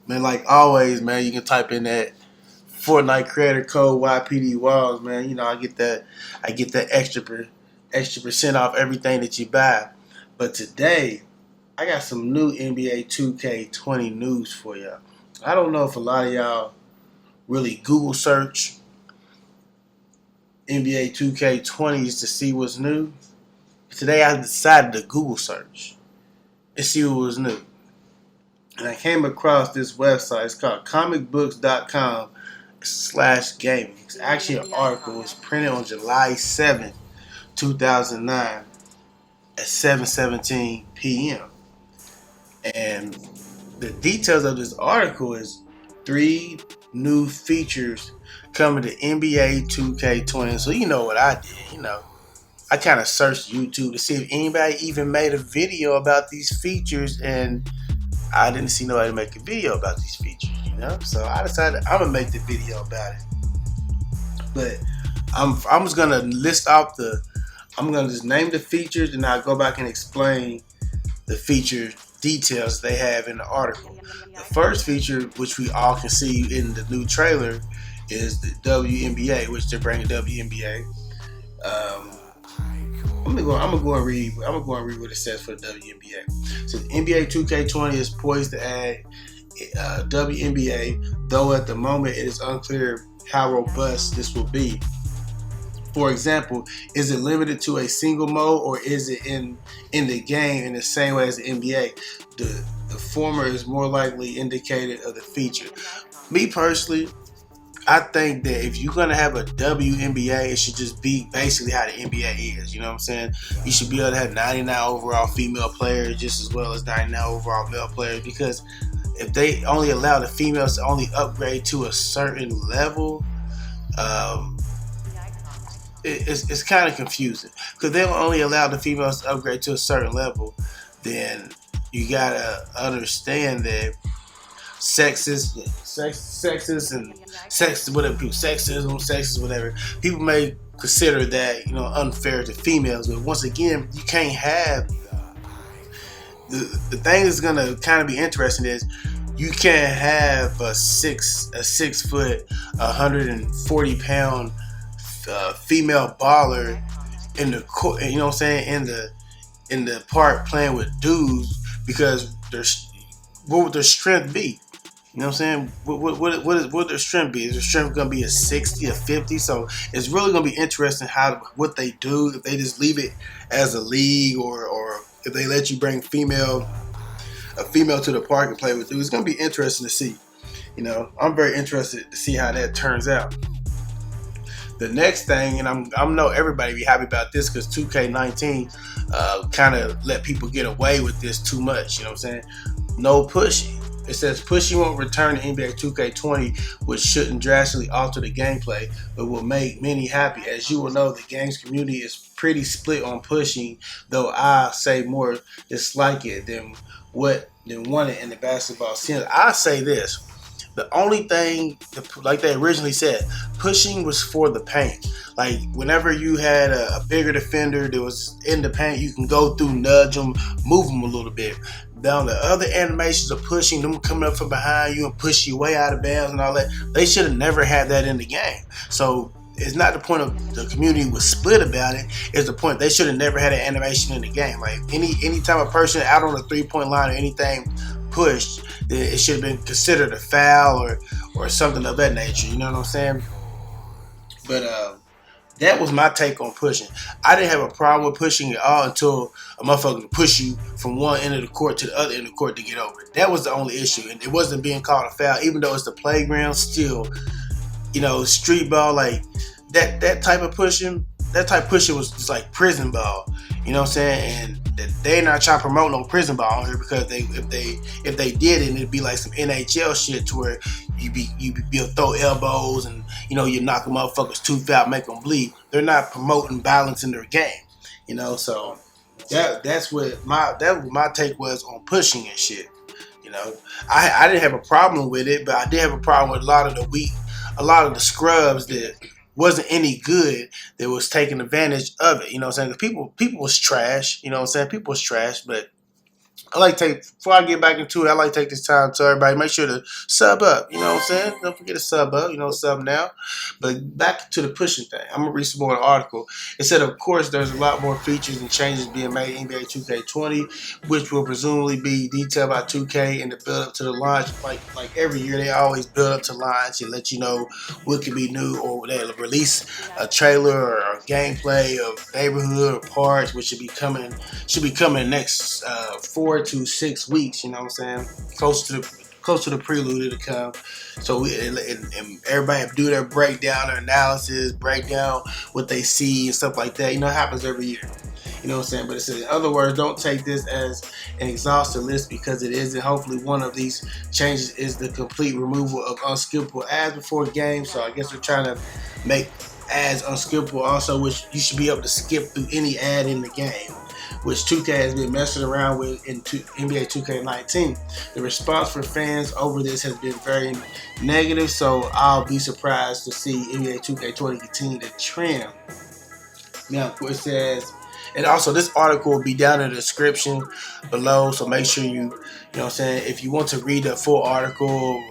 Man, like always, man, you can type in that Fortnite creator code YPDWallz, man. You know, I get that extra percent off everything that you buy. But today, I got some new NBA 2K20 news for y'all. I don't know if a lot of y'all really Google search NBA 2K20s to see what's new. Today, I decided to Google search and see what was new. And I came across this website. It's called comicbooks.com/gaming. It's actually an article. It was printed on July 7th, 2009 at 7:17 p.m. And the details of this article is 3 new features coming to NBA 2K20. So you know what I did. I kind of searched YouTube to see if anybody even made a video about these features, and I didn't see nobody make a video about these features. So I decided I'm gonna make the video about it. But I'm just gonna list off I'm gonna just name the features, and I'll go back and explain the feature details they have in the article. The first feature, which we all can see in the new trailer, is the Wnba, which they're bringing Wnba. I'm gonna go and read what it says for the Wnba. So the NBA 2K20 is poised to add Wnba, though at the moment it is unclear how robust this will be. For example, is it limited to a single mode, or is it in the game in the same way as the NBA? The former is more likely indicated of the feature. Me personally, I think that if you're gonna have a WNBA, it should just be basically how the NBA is. You know what I'm saying? You should be able to have 99 overall female players just as well as 99 overall male players, because if they only allow the females to only upgrade to a certain level, it's kind of confusing, because they'll only allow the females to upgrade to a certain level. Then you gotta understand that sexist and sexism, whatever. People may consider that unfair to females, but once again, you can't have the thing that's gonna kind of be interesting is you can't have a 6 foot, 140 pound female baller in the court. You know what I'm saying? In the park playing with dudes, because what would their strength be? You know what I'm saying? What their strength be? Is their strength going to be a 60, a 50? So it's really going to be interesting what they do, if they just leave it as a league, or if they let you bring a female to the park and play with dudes. It's going to be interesting to see. I'm very interested to see how that turns out. The next thing, and I know everybody be happy about this, because 2K19 kind of let people get away with this too much. You know what I'm saying? No pushing. It says pushing won't return to NBA 2K20, which shouldn't drastically alter the gameplay, but will make many happy. As you will know, the game's community is pretty split on pushing, though I say more dislike it than want it in the basketball sense. I say this. The only thing, like they originally said, pushing was for the paint. Like, whenever you had a bigger defender that was in the paint, you can go through, nudge them, move them a little bit. Now, the other animations of pushing, them coming up from behind you and push you way out of bounds and all that, they should have never had that in the game. So it's not the point of the community was split about it. It's the point they should have never had an animation in the game. Like, any time a person out on the 3-point line or anything pushed, it should have been considered a foul or something of that nature. You know what I'm saying? But that was my take on pushing. I didn't have a problem with pushing at all until a motherfucker could push you from one end of the court to the other end of the court to get over it. That was the only issue, and it wasn't being called a foul, even though it's the playground. Still, street ball, like that type of pushing. That type of pushing was just like prison ball. You know what I'm saying? And they're not trying to promote no prison ball on here, because if they did it, it'd be like some NHL shit, to where you'll throw elbows and you knock motherfuckers tooth out, make them bleed. They're not promoting violence in their game. So that's what my take was on pushing and shit. I didn't have a problem with it, but I did have a problem with a lot of the scrubs that wasn't any good, that was taking advantage of it. You know what I'm saying? People was trash. You know what I'm saying? People was trash, but I like to take, before I get back into it, I like to take this time to everybody make sure to sub up. You know what I'm saying? Don't forget to sub up. You know, sub now. But back to the pushing thing. I'm gonna read some more of the article. It said, of course, there's a lot more features and changes being made in NBA 2K20, which will presumably be detailed by 2K in the build up to the launch. Like every year, they always build up to launch and let you know what could be new, or they'll release a trailer or a gameplay of neighborhood or parts, which should be coming next 4 to 6 weeks. You know what I'm saying? Close to the prelude to come. So and everybody do their breakdown, their analysis, break down what they see and stuff like that. You know, it happens every year. You know what I'm saying? But it says, in other words, don't take this as an exhaustive list, because it isn't. Hopefully one of these changes is the complete removal of unskippable ads before games. So I guess we're trying to make ads unskippable also, which you should be able to skip through any ad in the game, which 2K has been messing around with in NBA 2K19. The response for fans over this has been very negative, so I'll be surprised to see NBA 2K20 continue to trend. Now, of course, it says, and also this article will be down in the description below, so make sure you know what I'm saying, if you want to read the full article,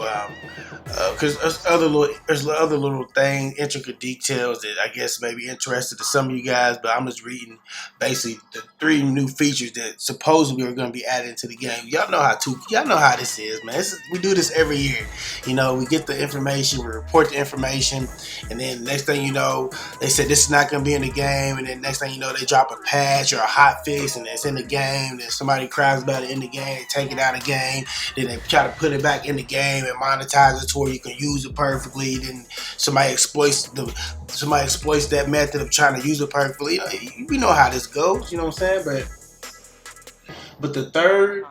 because there's other little things, intricate details that I guess may be interested to some of you guys, but I'm just reading basically the 3 new features that supposedly are going to be added to the game. Y'all know how this is, man. We do this every year. You know, we get the information, we report the information, and then next thing you know, they said this is not going to be in the game, and then next thing you know, they drop a patch or a hot fix, and it's in the game. Then somebody cries about it in the game, they take it out of the game, then they try to put it back in the game and monetize it to where you can use it perfectly. Then somebody exploits that method of trying to use it perfectly. You know how this goes. You know what I'm saying? But the third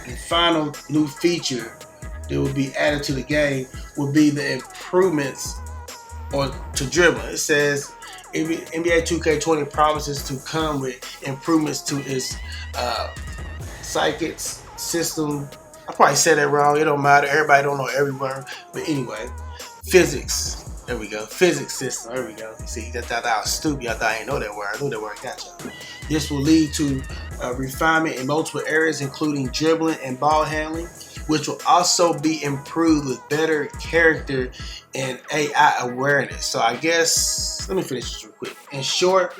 and final new feature that will be added to the game will be the improvements to Dribble. It says NBA 2K20 promises to come with improvements to its psychics system. I probably said that wrong. It don't matter. Everybody don't know every word. But anyway, physics. There we go. Physics system. There we go. See, I thought I was stupid. I thought I didn't know that word. I knew that word. Gotcha. This will lead to refinement in multiple areas, including dribbling and ball handling, which will also be improved with better character and AI awareness. So I guess, let me finish this real quick. In short,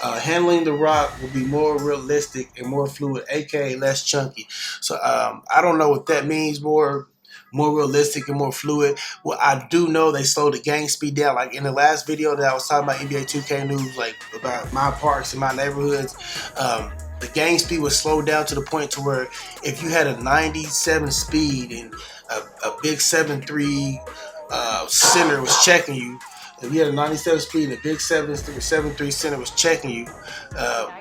handling the rock will be more realistic and more fluid, aka less chunky. So I don't know what that means, more realistic and more fluid. Well, I do know they slowed the game speed down. Like in the last video that I was talking about NBA 2K news, like about my parks and my neighborhoods, the game speed was slowed down to the point to where if you had a 97 speed and a big 7'3" center was checking you, if you had a 97 speed and a big 7'3" center was checking you,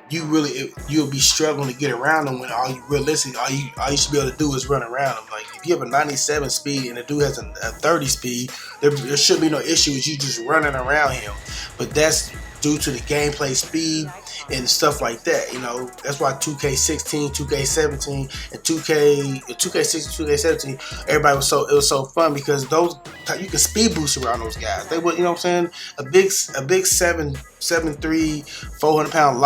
you'll be struggling to get around them, when all you should be able to do is run around them. Like if you have a 97 speed and the dude has a 30 speed, there should be no issue with you just running around him. But that's due to the gameplay speed and stuff like that. You know, that's why 2K16, 2K17, and 2K16, 2K17, it was so fun, because those, you can speed boost around those guys. They would, you know what I'm saying? A big 7'3", 400-pound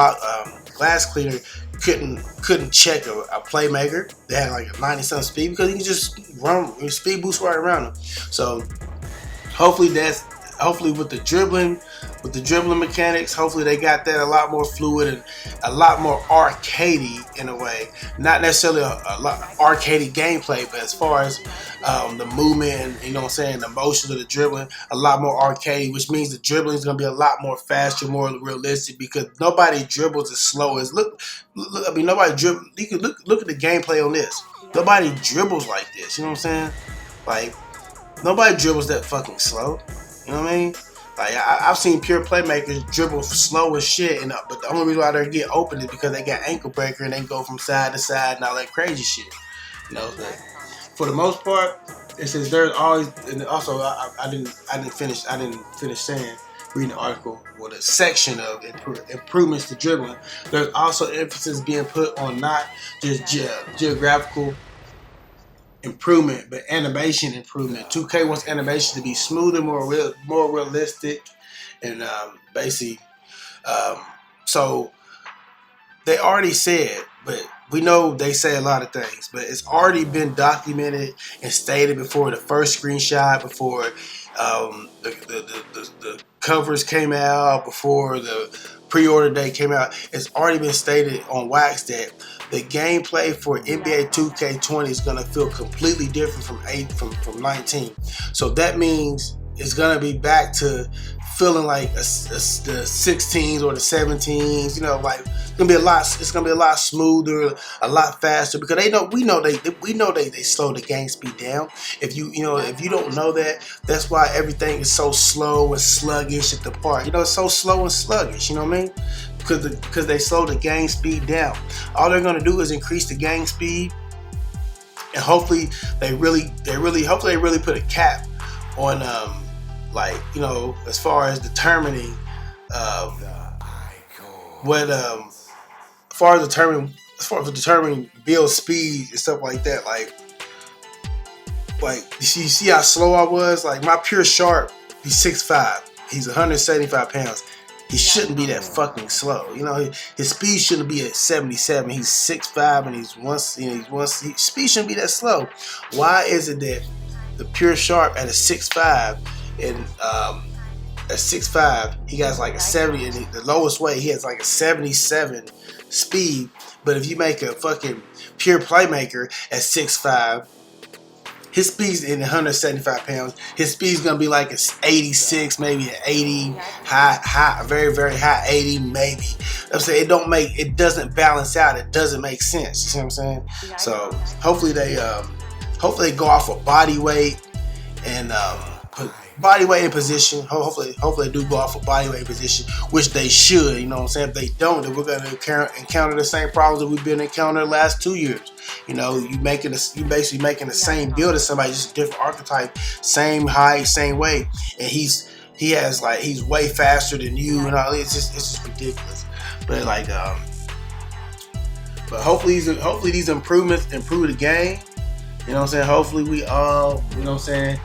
glass cleaner couldn't check a playmaker that had like a 90-something speed, because he can just run speed boost right around them. So hopefully with the dribbling mechanics, hopefully they got that a lot more fluid and a lot more arcadey in a way. Not necessarily a lot arcadey gameplay, but as far as the movement and, you know what I'm saying, the motion of the dribbling, a lot more arcadey, which means the dribbling is going to be a lot more faster, more realistic, because nobody dribbles as slow as nobody dribble. You can look at the gameplay on this. Nobody dribbles like this. You know what I'm saying? Like nobody dribbles that fucking slow. You know what I mean? Like I've seen pure playmakers dribble slow as shit, but the only reason why they get open is because they got ankle breaker and they go from side to side and all that crazy shit. You know, but for the most part, it says there's always, and also I didn't finish saying, reading the article, or the section of improvements to dribbling. There's also emphasis being put on not just geographical improvement, but animation improvement. 2K wants animation to be smoother, more realistic, and basically, so they already said, but we know they say a lot of things, but it's already been documented and stated before the first screenshot, before the covers came out, before the pre-order date came out. It's already been stated on wax that the gameplay for NBA 2K20 is going to feel completely different from 19. So that means it's going to be back to feeling like the 16s or the 17s. You know, like it's gonna be a lot smoother, a lot faster, because we know they slow the game speed down. If you don't know that, that's why everything is so slow and sluggish at the park. You know, it's so slow and sluggish. You know what I mean? Because they slow the game speed down. All they're gonna do is increase the game speed, and hopefully they really put a cap on like, you know, as far as determining as far as determining build speed and stuff like that. Like you see how slow I was. Like my pure sharp, he's 6'5", he's 175 pounds. He shouldn't be that fucking slow. You know, his speed shouldn't be at 77. He's 6'5", and his speed shouldn't be that slow. Why is it that the pure sharp at a 6'5", and at 6'5", he has like a 70, and the lowest weight he has like a 77 speed. But if you make a fucking pure playmaker at 6'5", his speed's in 175 pounds. His speed's gonna be like it's 86, maybe an 80, high, very, very high 80, maybe. I'm saying it doesn't balance out. It doesn't make sense. You see what I'm saying? So hopefully they go off of body weight and put body weight in position. Hopefully they do go off of body weight position, which they should. You know what I'm saying? If they don't, then we're gonna encounter the same problems that we've been encountering the last 2 years. You know, you basically making the same build as somebody, just a different archetype, same height, same weight, and he's way faster than you, and all. It's just ridiculous. But like, but hopefully these improvements improve the game. You know what I'm saying? Hopefully we all, you know what I'm saying.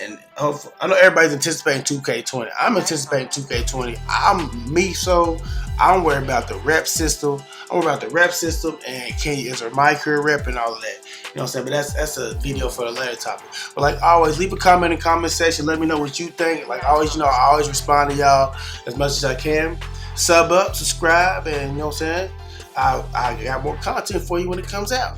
And hopefully, I know everybody's anticipating 2K20. I'm anticipating 2K20. So I don't worry about the rep system. I'm worried about the rep system and is there my career rep and all of that. You know what I'm saying? But that's a video for a later topic. But like always, leave a comment in the comment section. Let me know what you think. Like always, I always respond to y'all as much as I can. Sub up, subscribe, and you know what I'm saying? I got more content for you when it comes out.